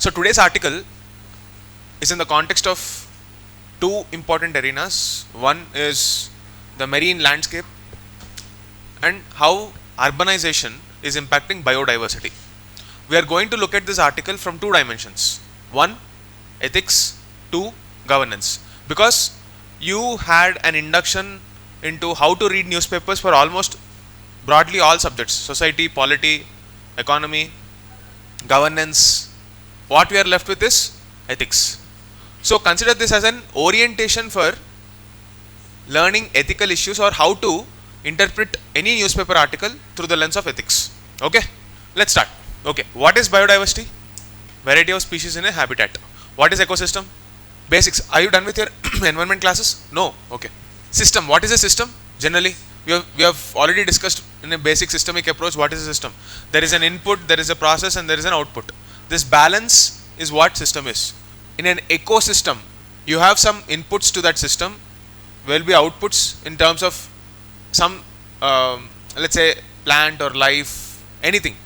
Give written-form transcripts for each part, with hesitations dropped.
So today's article is in the context of two important arenas. One is the marine landscape and how urbanization is impacting biodiversity. We are going to look at this article from two dimensions. One, ethics. Two, governance. Because you had an induction into how to read newspapers for almost broadly all subjects: society, polity, economy, governance. What we are left with is ethics. So consider this as an orientation for learning ethical issues or how to interpret any newspaper article through the lens of ethics. Okay, let's start. Okay, what is biodiversity? Variety of species in a habitat. What is ecosystem? Basics. Are you done with your environment classes? No. Okay. System. What is a system? Generally, we have already discussed in a basic systemic approach what is a system. There is an input, there is a process, and there is an output. This balance is what system is. In an ecosystem, you have some inputs to that system, will be outputs in terms of some, let's say, plant or life, anything.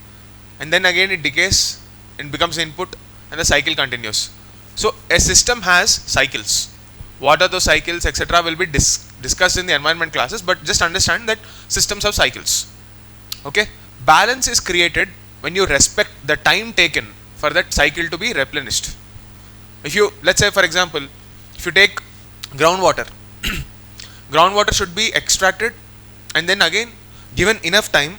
And then again it decays and becomes input and the cycle continues. So a system has cycles. What are those cycles, etc. will be discussed in the environment classes, but just understand that systems have cycles. Okay. Balance is created when you respect the time taken for that cycle to be replenished. If you, let's say for example, if you take groundwater, groundwater should be extracted and then again given enough time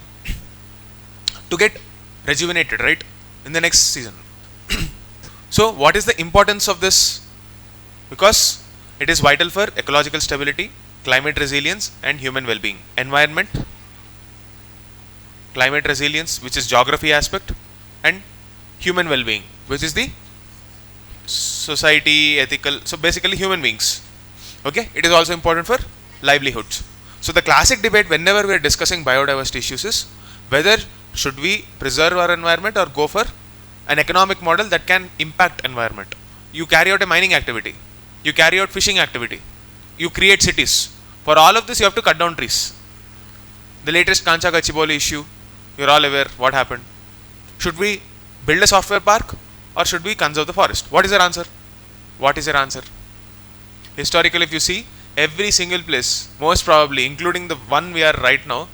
to get rejuvenated, right, in the next season. So what is the importance of this? Because it is vital for ecological stability, climate resilience and human well-being. Environment, climate resilience, which is geography aspect, and human well-being, which is the society, ethical, so basically human beings. Okay, it is also important for livelihoods. So the classic debate whenever we are discussing biodiversity issues is whether should we preserve our environment or go for an economic model that can impact environment. You carry out a mining activity, you carry out fishing activity, you create cities. For all of this you have to cut down trees. The latest Kancha Gachibowli issue, you are all aware what happened. Should we build a software park or should we conserve the forest? What is your answer? What is your answer? Historically, if you see, every single place, most probably including the one we are right now,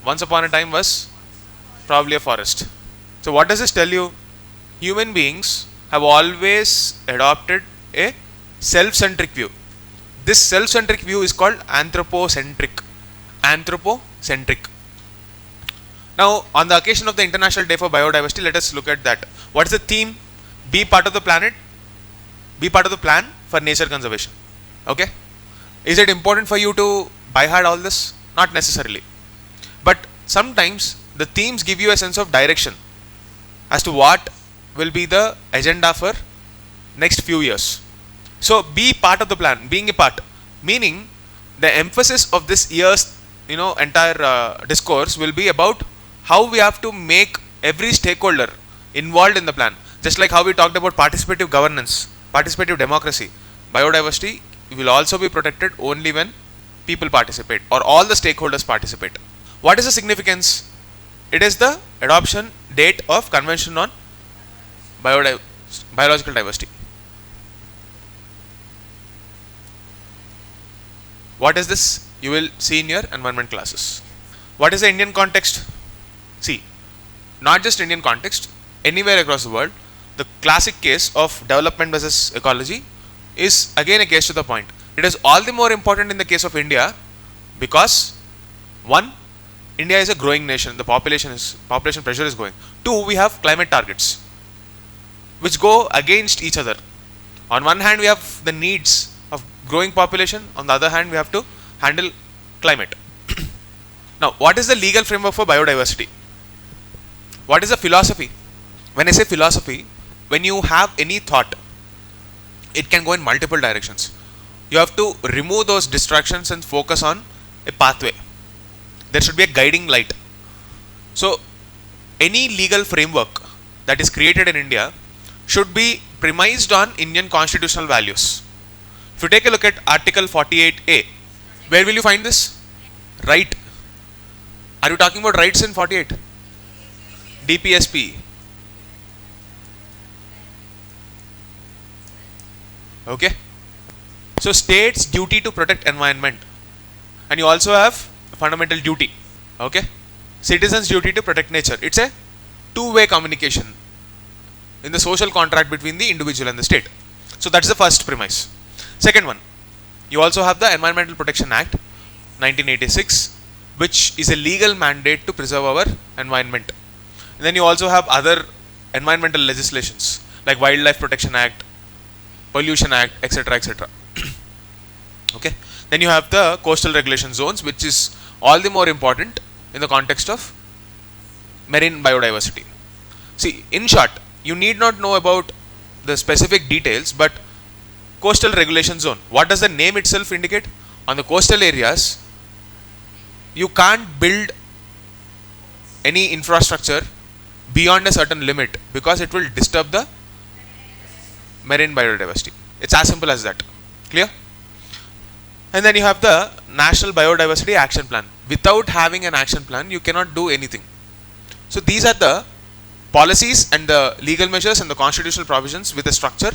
once upon a time was probably a forest. So what does this tell you? Human beings have always adopted a self-centric view. This self-centric view is called anthropocentric. Anthropocentric. Now, on the occasion of the International Day for Biodiversity, let us look at that. What is the theme? Be part of the planet. Be part of the plan for nature conservation. Okay? Is it important for you to by heart all this? Not necessarily. But sometimes the themes give you a sense of direction as to what will be the agenda for next few years. So be part of the plan, being a part, meaning the emphasis of this year's entire discourse will be about how we have to make every stakeholder involved in the plan. Just like how we talked about participative governance, participative democracy, biodiversity will also be protected only when people participate or all the stakeholders participate. What is the significance? It is the adoption date of Convention on Biological Diversity. What is this? You will see in your environment classes. What is the Indian context? See, not just Indian context, anywhere across the world, the classic case of development versus ecology is again a case to the point. It is all the more important in the case of India because one, India is a growing nation, the population pressure is growing. Two, we have climate targets which go against each other. On one hand we have the needs of growing population, on the other hand we have to handle climate. Now what is the legal framework for biodiversity? What is the philosophy? When I say philosophy, when you have any thought, it can go in multiple directions. You have to remove those distractions and focus on a pathway. There should be a guiding light. So any legal framework that is created in India should be premised on Indian constitutional values. If you take a look at Article 48A, where will you find this? Right. Are you talking about rights in 48? DPSP. Okay. So state's duty to protect environment, and you also have fundamental duty. Okay. Citizens' duty to protect nature. It's a two-way communication in the social contract between the individual and the state. So that's the first premise. Second one, you also have the Environmental Protection Act 1986, which is a legal mandate to preserve our environment. And then you also have other environmental legislations like Wildlife Protection Act, Pollution Act, etc., etc. Okay. Then you have the coastal regulation zones, which is all the more important in the context of marine biodiversity. See, in short, you need not know about the specific details, but coastal regulation zone, what does the name itself indicate? On the coastal areas, you can't build any infrastructure beyond a certain limit because it will disturb the marine biodiversity. It's as simple as that. Clear? And then you have the National Biodiversity Action Plan. Without having an action plan, you cannot do anything. So these are the policies and the legal measures and the constitutional provisions with a structure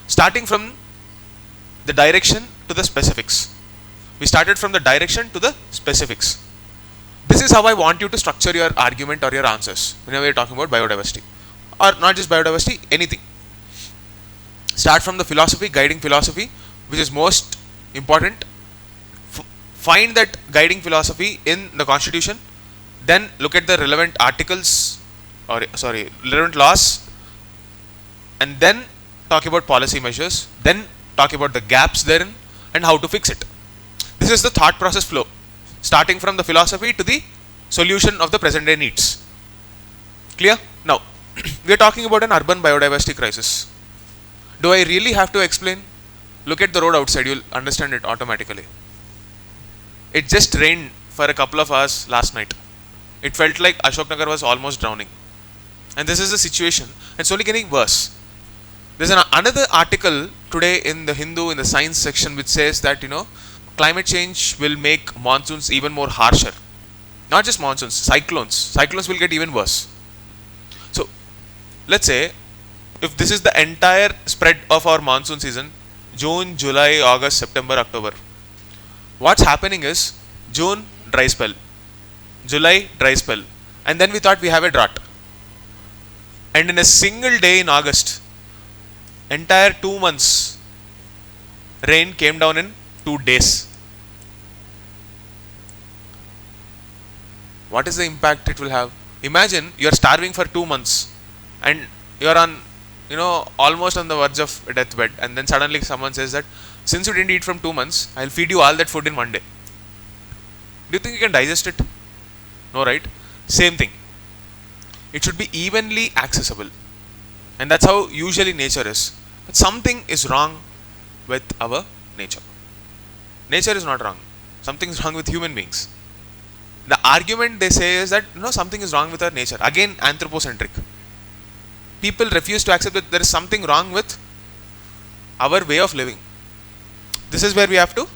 starting from the direction to the specifics. We started from the direction to the specifics. This is how I want you to structure your argument or your answers whenever you're talking about biodiversity, or not just biodiversity, anything. Start from the philosophy, guiding philosophy, which is most important. Find that guiding philosophy in the constitution, then look at the relevant articles, or relevant laws, and then talk about policy measures, then talk about the gaps therein and how to fix it. This is the thought process flow, starting from the philosophy to the solution of the present day needs. Clear? Now, we are talking about an urban biodiversity crisis. Do I really have to explain? Look at the road outside, you'll understand it automatically. It just rained for a couple of hours last night. It felt like Ashok Nagar was almost drowning. And this is the situation. It's only getting worse. There's another article today in the Hindu in the science section which says that, climate change will make monsoons even more harsher. Not just monsoons, cyclones. Cyclones will get even worse. So, let's say, if this is the entire spread of our monsoon season, June, July, August, September, October, what's happening is June, dry spell, July, dry spell, and then we thought we have a drought. And in a single day in August, entire 2 months, rain came down in 2 days. What is the impact it will have? Imagine you are starving for 2 months and you are on, almost on the verge of a deathbed, and then suddenly someone says that since you didn't eat from 2 months, I'll feed you all that food in 1 day. Do you think you can digest it? No, right? Same thing. It should be evenly accessible. And that's how usually nature is. But something is wrong with our nature. Nature is not wrong. Something is wrong with human beings. The argument they say is that something is wrong with our nature. Again, anthropocentric. People refuse to accept that there is something wrong with our way of living. This is where we have to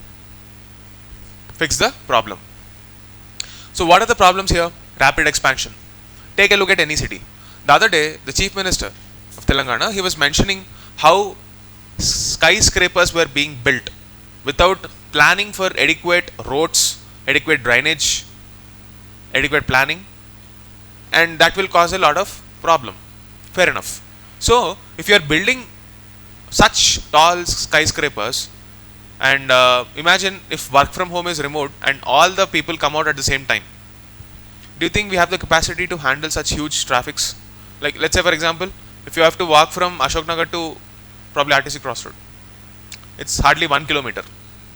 fix the problem. So what are the problems here? Rapid expansion. Take a look at any city. The other day, the Chief Minister of Telangana, he was mentioning how skyscrapers were being built without planning for adequate roads, adequate drainage, adequate planning, and that will cause a lot of problem. Fair enough. So, if you are building such tall skyscrapers, and imagine if work from home is remote and all the people come out at the same time, do you think we have the capacity to handle such huge traffics? Like, let's say for example, if you have to walk from Ashok Nagar to probably RTC Crossroad, it's hardly 1 kilometer.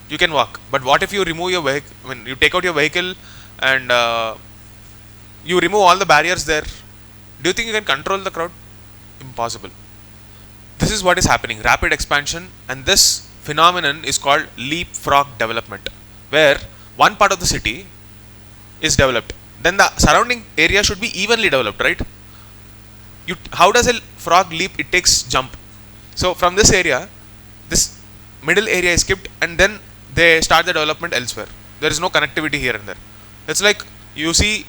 You can walk. But what if you remove your vehicle, when you take out your vehicle and you remove all the barriers there? Do you think you can control the crowd? Impossible. This is what is happening, rapid expansion, and this phenomenon is called leapfrog development, where one part of the city is developed, then the surrounding area should be evenly developed, right? How does a frog leap? It takes jump. So from this area, this middle area is skipped, and then they start the development elsewhere. There is no connectivity here and there. It's like you see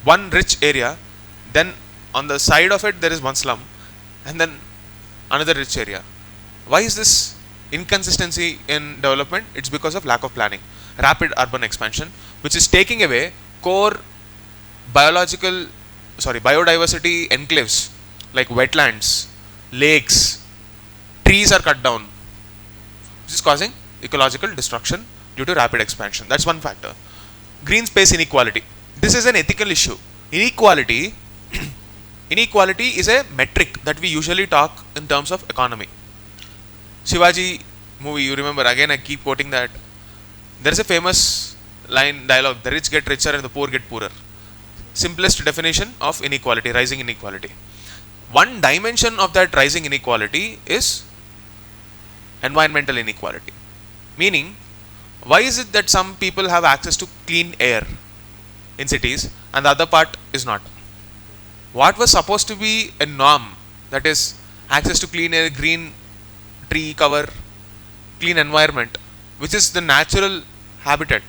one rich area, then on the side of it there is one slum, and then another rich area. Why is this inconsistency in development, it's because of lack of planning. Rapid urban expansion, which is taking away core biodiversity enclaves like wetlands, lakes, trees are cut down, which is causing ecological destruction due to rapid expansion. That's one factor. Green space inequality. This is an ethical issue. Inequality is a metric that we usually talk in terms of economy. Shivaji movie, you remember, again I keep quoting that. There is a famous dialogue, the rich get richer and the poor get poorer. Simplest definition of inequality, rising inequality. One dimension of that rising inequality is environmental inequality. Meaning, why is it that some people have access to clean air in cities and the other part is not? What was supposed to be a norm, that is access to clean air, green tree cover, clean environment, which is the natural habitat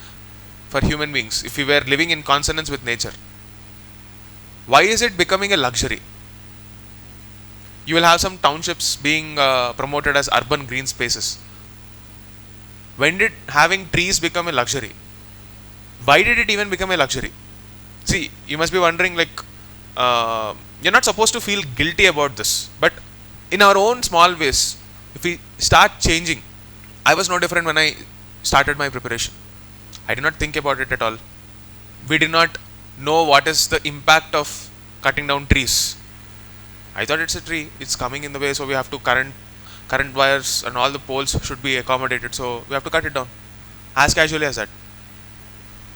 for human beings if we were living in consonance with nature, why is it becoming a luxury? You will have some townships being promoted as urban green spaces. When did having trees become a luxury? Why did it even become a luxury? See, you must be wondering, like, you're not supposed to feel guilty about this, but in our own small ways, if we start changing. I was no different when I started my preparation. I did not think about it at all. We did not know what is the impact of cutting down trees. I thought it's a tree, it's coming in the way, so we have to current wires and all the poles should be accommodated, so we have to cut it down. As casually as that.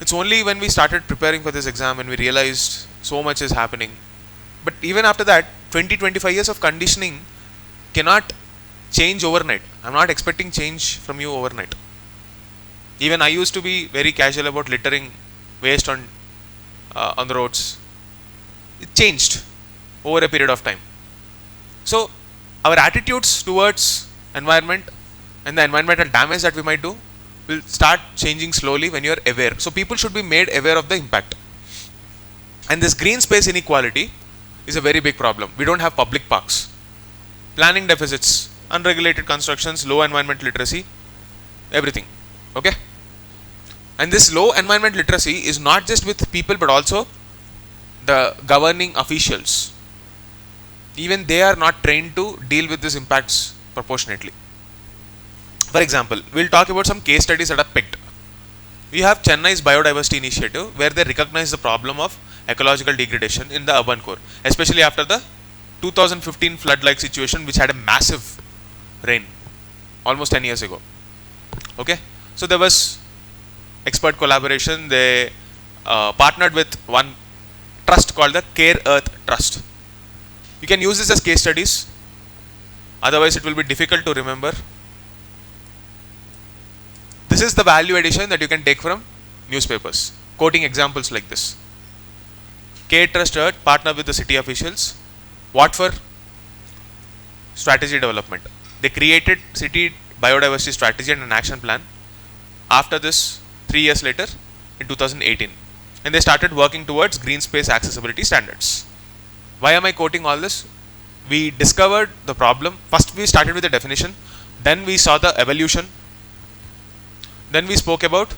It's only when we started preparing for this exam and we realized so much is happening. But even after that, 20-25 years of conditioning cannot change overnight. I'm not expecting change from you overnight. Even I used to be very casual about littering waste on the roads. It changed over a period of time. So our attitudes towards environment and the environmental damage that we might do will start changing slowly when you are aware. So people should be made aware of the impact. And this green space inequality is a very big problem. We don't have public parks. Planning deficits, unregulated constructions, low environmental literacy, everything. Okay? And this low environmental literacy is not just with people but also the governing officials. Even they are not trained to deal with these impacts proportionately. For example, we'll talk about some case studies that are picked. We have Chennai's biodiversity initiative where they recognize the problem of ecological degradation in the urban core, especially after the 2015 flood-like situation which had a massive rain almost 10 years ago. Okay, so there was expert collaboration. They partnered with one trust called the Care Earth Trust. You can use this as case studies, otherwise it will be difficult to remember. This is the value addition that you can take from newspapers, quoting examples like this. Care Trust Earth partnered with the city officials. What for? Strategy development. They created city biodiversity strategy and an action plan. After this, 3 years later, in 2018, and they started working towards green space accessibility standards. Why am I quoting all this? We discovered the problem. First we started with the definition, then we saw the evolution, then we spoke about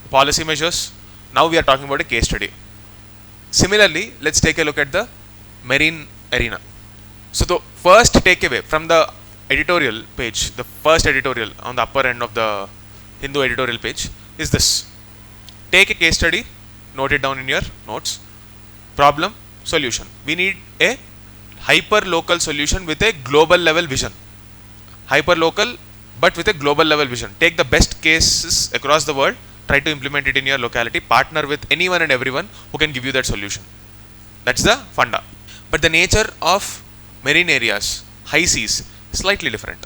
policy measures. Now we are talking about a case study. Similarly, let's take a look at the marine arena. So the first takeaway from the editorial page, the first editorial on the upper end of the Hindu editorial page is this. Take a case study, note it down in your notes. Problem, solution. We need a hyper-local solution with a global level vision. Hyper-local but with a global level vision. Take the best cases across the world, try to implement it in your locality, partner with anyone and everyone who can give you that solution. That's the funda. But the nature of marine areas, high seas, is slightly different.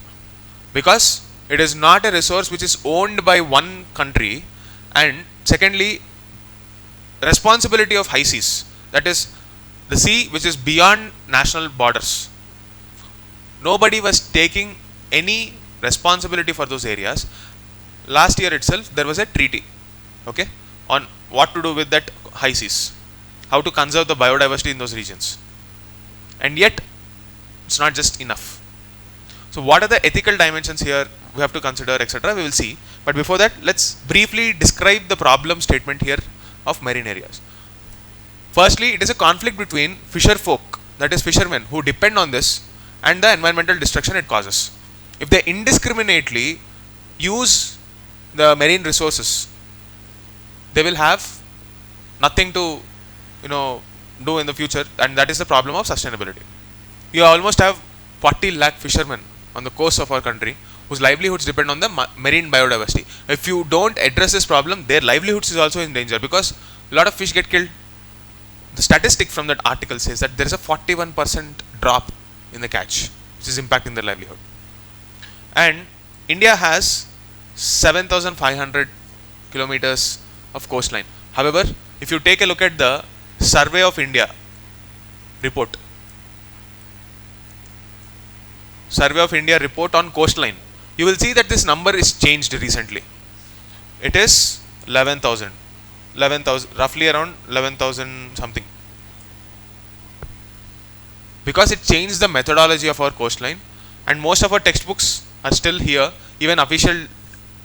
Because it is not a resource which is owned by one country, and secondly, responsibility of high seas, that is the sea which is beyond national borders. Nobody was taking any responsibility for those areas. Last year itself there was a treaty, okay, on what to do with that high seas, how to conserve the biodiversity in those regions, and yet it's not just enough. So what are the ethical dimensions here we have to consider, etc. We will see. But before that, let's briefly describe the problem statement here of marine areas. Firstly, it is a conflict between fisher folk, that is fishermen, who depend on this, and the environmental destruction it causes. If they indiscriminately use the marine resources, they will have nothing to, do in the future, and that is the problem of sustainability. You almost have 40 lakh fishermen on the coast of our country whose livelihoods depend on the marine biodiversity. If you don't address this problem, their livelihoods is also in danger, because a lot of fish get killed. The statistic from that article says that there is a 41% drop in the catch, which is impacting their livelihood. And India has 7,500 kilometers of coastline. However, if you take a look at the Survey of India report, on coastline, you will see that this number is changed recently. It is 11,000, roughly around 11,000 something. Because it changed the methodology of our coastline, and most of our textbooks are still here. Even official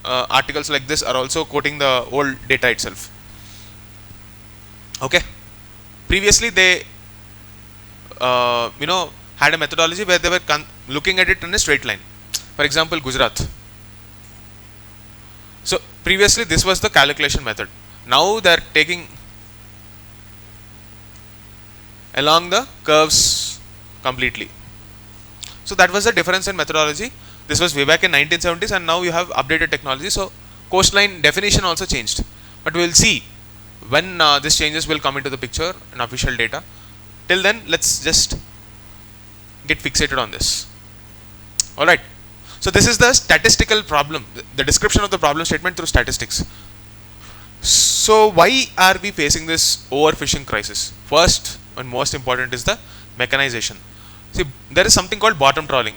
articles like this are also quoting the old data itself. Okay. Previously, they had a methodology where they were looking at it in a straight line. For example, Gujarat. So previously this was the calculation method. Now they are taking along the curves completely. So that was the difference in methodology. This was way back in 1970s, and now you have updated technology. So coastline definition also changed. But we will see when these changes will come into the picture in official data. Till then, let's just get fixated on this. Alright. So this is the statistical problem, the description of the problem statement through statistics. So why are we facing this overfishing crisis? First and most important is the mechanization. See, there is something called bottom trawling.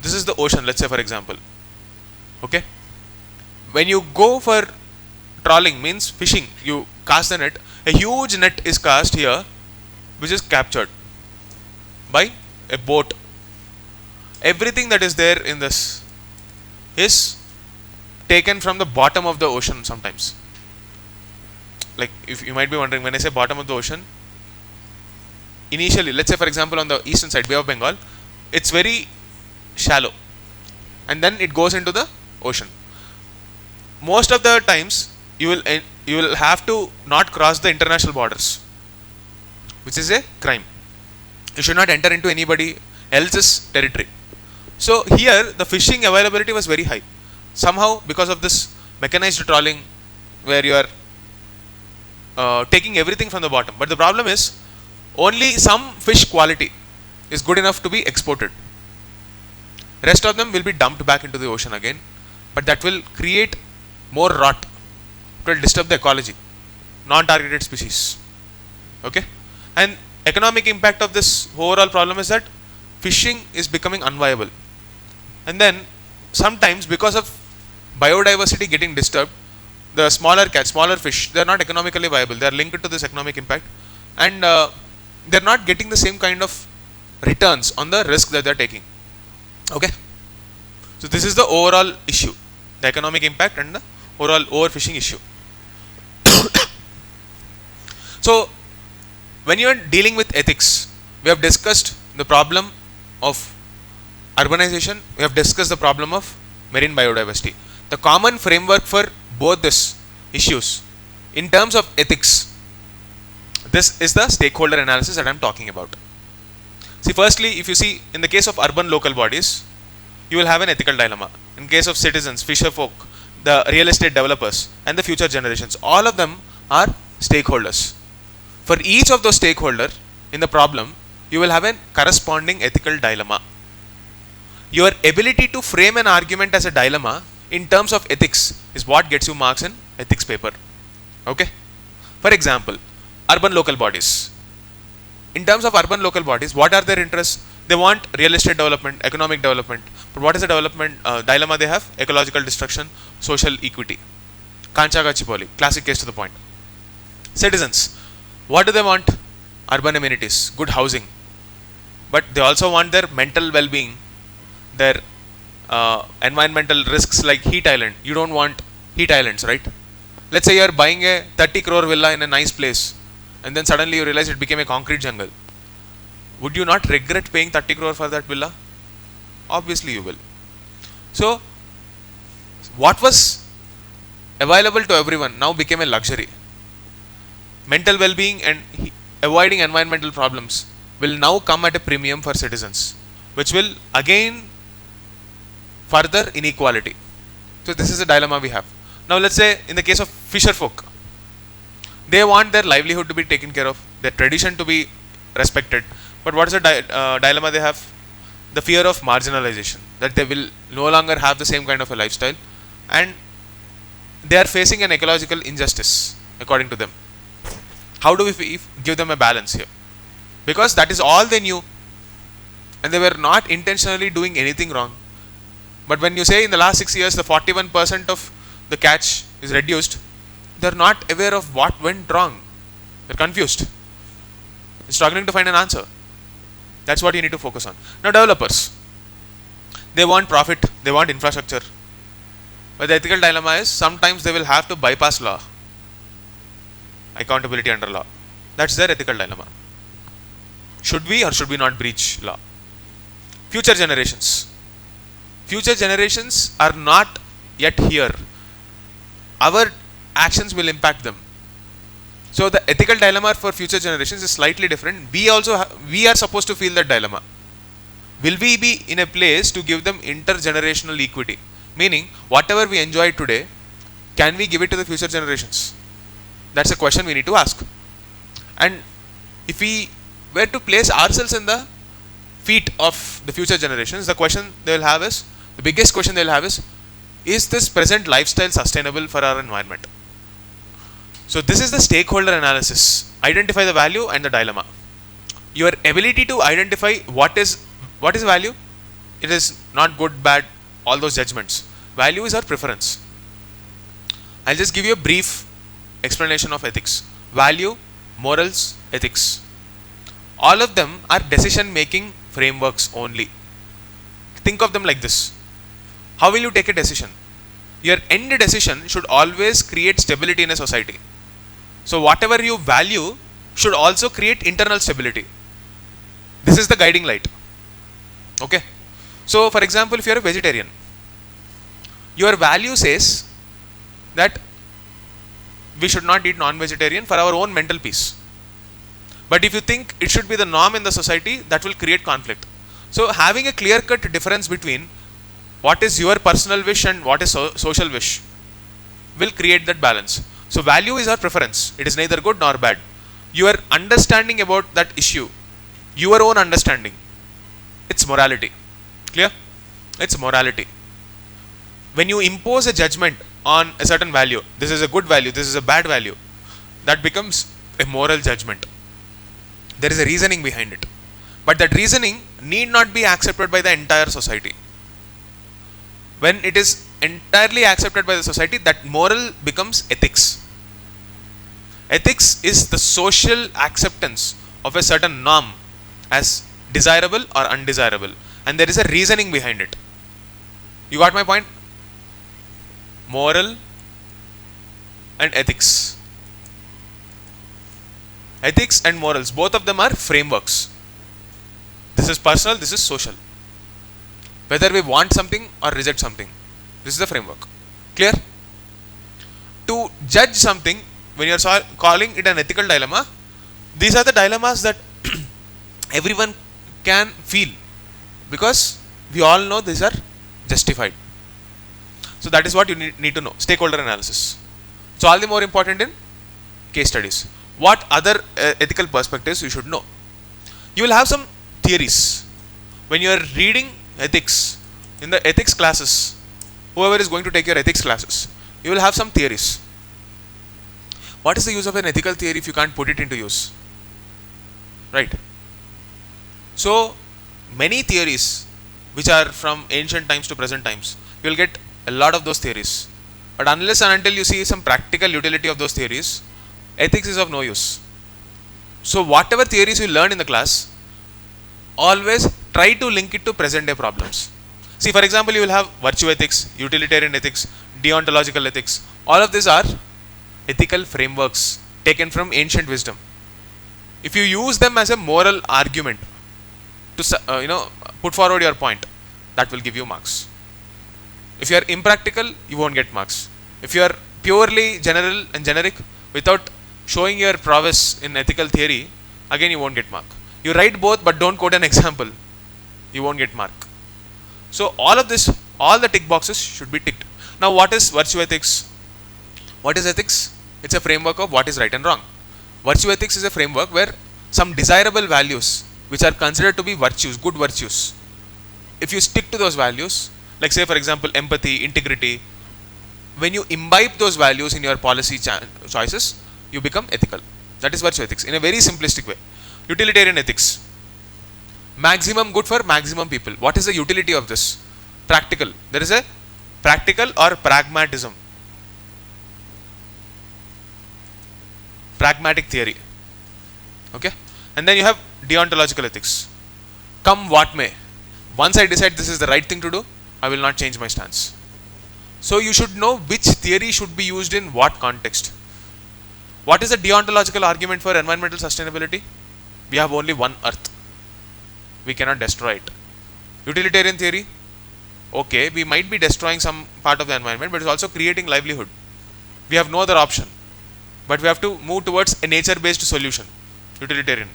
This is the ocean, let's say, for example. Okay. When you go for trawling, means fishing, you cast the net, a huge net is cast here, which is captured by a boat. Everything that is there in this is taken from the bottom of the ocean sometimes. Like, if you might be wondering, when I say bottom of the ocean, initially, let's say for example on the eastern side, Bay of Bengal, it's very shallow, and then it goes into the ocean. Most of the times you will have to not cross the international borders, which is a crime. You should not enter into anybody else's territory. So here the fishing availability was very high. Somehow, because of this mechanized trawling, where you are taking everything from the bottom. But the problem is, only some fish quality is good enough to be exported. Rest of them will be dumped back into the ocean again, but that will create more rot. It will disturb the ecology. Non-targeted species. Okay? And economic impact of this overall problem is that fishing is becoming unviable. And then sometimes, because of biodiversity getting disturbed, the smaller fish, they are not economically viable. They are linked to this economic impact, and they are not getting the same kind of returns on the risk that they are taking. Okay. So this is the overall issue, the economic impact and the overall overfishing issue. So when you are dealing with ethics, we have discussed the problem of urbanization, we have discussed the problem of marine biodiversity. The common framework for both these issues in terms of ethics, this is the stakeholder analysis that I am talking about. See, firstly, if you see, in the case of urban local bodies, you will have an ethical dilemma. In case of citizens, fisher folk, the real estate developers, and the future generations, all of them are stakeholders. For each of those stakeholders in the problem, you will have a corresponding ethical dilemma. Your ability to frame an argument as a dilemma in terms of ethics is what gets you marks in ethics paper. Okay. For example, urban local bodies. In terms of urban local bodies, what are their interests? They want real estate development, economic development. But what is the development dilemma they have? Ecological destruction, social equity. Kanchaga Chipoli, classic case to the point. Citizens, what do they want? Urban amenities, good housing. But they also want their mental well-being, their environmental risks like heat island. You don't want heat islands, right? Let's say you're buying a 30 crore villa in a nice place and then suddenly you realize it became a concrete jungle. Would you not regret paying 30 crore for that villa? Obviously you will. So what was available to everyone now became a luxury. Mental well-being and avoiding environmental problems will now come at a premium for citizens, which will again further inequality. So this is a dilemma we have. Now let's say in the case of fisher folk, they want their livelihood to be taken care of, their tradition to be respected. But what is the dilemma they have? The fear of marginalization, that they will no longer have the same kind of a lifestyle, and they are facing an ecological injustice according to them. How do we give them a balance here? Because that is all they knew and they were not intentionally doing anything wrong. But when you say in the last 6 years the 41% of the catch is reduced, they are not aware of what went wrong. They are confused. They are struggling to find an answer. That's what you need to focus on. Now developers, they want profit, they want infrastructure. But the ethical dilemma is sometimes they will have to bypass law. Accountability under law. That's their ethical dilemma. Should we or should we not breach law? Future generations. Future generations are not yet here. Our actions will impact them. So the ethical dilemma for future generations is slightly different. We are supposed to feel that dilemma. Will we be in a place to give them intergenerational equity? Meaning, whatever we enjoy today, can we give it to the future generations? That's a question we need to ask. And if we were to place ourselves in the feet of the future generations, the biggest question they will have is this present lifestyle sustainable for our environment? So this is the stakeholder analysis. Identify the value and the dilemma. Your ability to identify what is value, it is not good, bad, all those judgments. Value is our preference. I'll just give you a brief explanation of ethics. Value, morals, ethics. All of them are decision making frameworks only. Think of them like this. How will you take a decision? Your end decision should always create stability in a society. So whatever you value should also create internal stability. This is the guiding light. Okay. So for example, if you are a vegetarian, your value says that we should not eat non-vegetarian for our own mental peace. But if you think it should be the norm in the society, that will create conflict. So having a clear-cut difference between what is your personal wish and what is social wish will create that balance. So value is our preference. It is neither good nor bad. Your understanding about that issue, your own understanding, it's morality. Clear? It's morality. When you impose a judgment on a certain value, this is a good value, this is a bad value, that becomes a moral judgment. There is a reasoning behind it. But that reasoning need not be accepted by the entire society. When it is entirely accepted by the society, that moral becomes ethics. Ethics is the social acceptance of a certain norm as desirable or undesirable, and there is a reasoning behind it. You got my point? Moral and ethics. Ethics and morals, both of them are frameworks. This is personal, this is social. Whether we want something or reject something, this is the framework. Clear? To judge something, when you are calling it an ethical dilemma, these are the dilemmas that everyone can feel, because we all know these are justified. So that is what you need to know. Stakeholder analysis. So all the more important in case studies. What other ethical perspectives you should know? You will have some theories. When you are reading ethics, in the ethics classes, whoever is going to take your ethics classes, you will have some theories. What is the use of an ethical theory if you can't put it into use? Right? So many theories which are from ancient times to present times, you will get a lot of those theories. But unless and until you see some practical utility of those theories, ethics is of no use. So whatever theories you learn in the class, always try to link it to present day problems. See, for example, you will have virtue ethics, utilitarian ethics, deontological ethics. All of these are ethical frameworks taken from ancient wisdom. If you use them as a moral argument to put forward your point, that will give you marks. If you are impractical, you won't get marks. If you are purely general and generic without showing your prowess in ethical theory, again you won't get mark. You write both but don't quote an example, you won't get mark. So all of this, all the tick boxes should be ticked. Now what is virtue ethics? What is ethics? It's a framework of what is right and wrong. Virtue ethics is a framework where some desirable values which are considered to be virtues, good virtues, if you stick to those values, like say for example empathy, integrity, when you imbibe those values in your policy choices, you become ethical. That is virtue ethics in a very simplistic way. Utilitarian ethics, maximum good for maximum people. What is the utility of this? Practical. There is a practical or pragmatism, pragmatic theory. Okay, and then you have deontological ethics. Come what may, once I decide this is the right thing to do, I will not change my stance. So you should know which theory should be used in what context. What is the deontological argument for environmental sustainability? We have only one earth, we cannot destroy it. Utilitarian theory, okay, we might be destroying some part of the environment, but it's also creating livelihood. We have no other option, but we have to move towards a nature based solution. Utilitarian.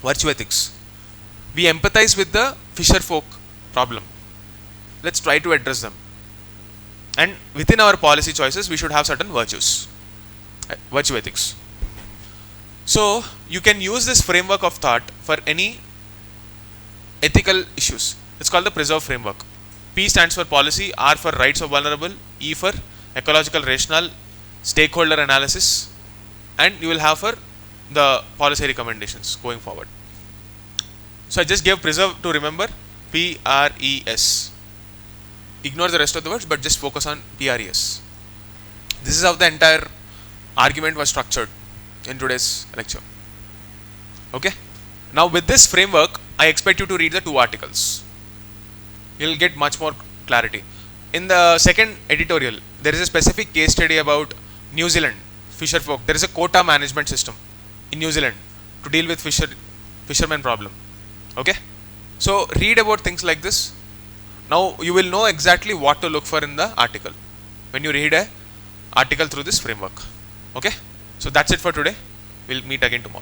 Virtue ethics, we empathize with the fisher folk problem, let's try to address them, and within our policy choices we should have certain virtues. Virtue ethics. So you can use this framework of thought for any ethical issues. It's called the preserve framework. P stands for policy, R for rights of vulnerable, E for ecological rationale, stakeholder analysis, and you will have for the policy recommendations going forward. So I just gave preserve to remember, PRES. Ignore the rest of the words but just focus on PRES. This is how the entire argument was structured in today's lecture. Okay. Now with this framework, I expect you to read the 2 articles. You'll get much more clarity. In the second editorial, there is a specific case study about New Zealand fisher folk. There is a quota management system in New Zealand to deal with fishermen problem. Okay. So read about things like this. Now you will know exactly what to look for in the article when you read a article through this framework. Okay. So that's it for today. We'll meet again tomorrow.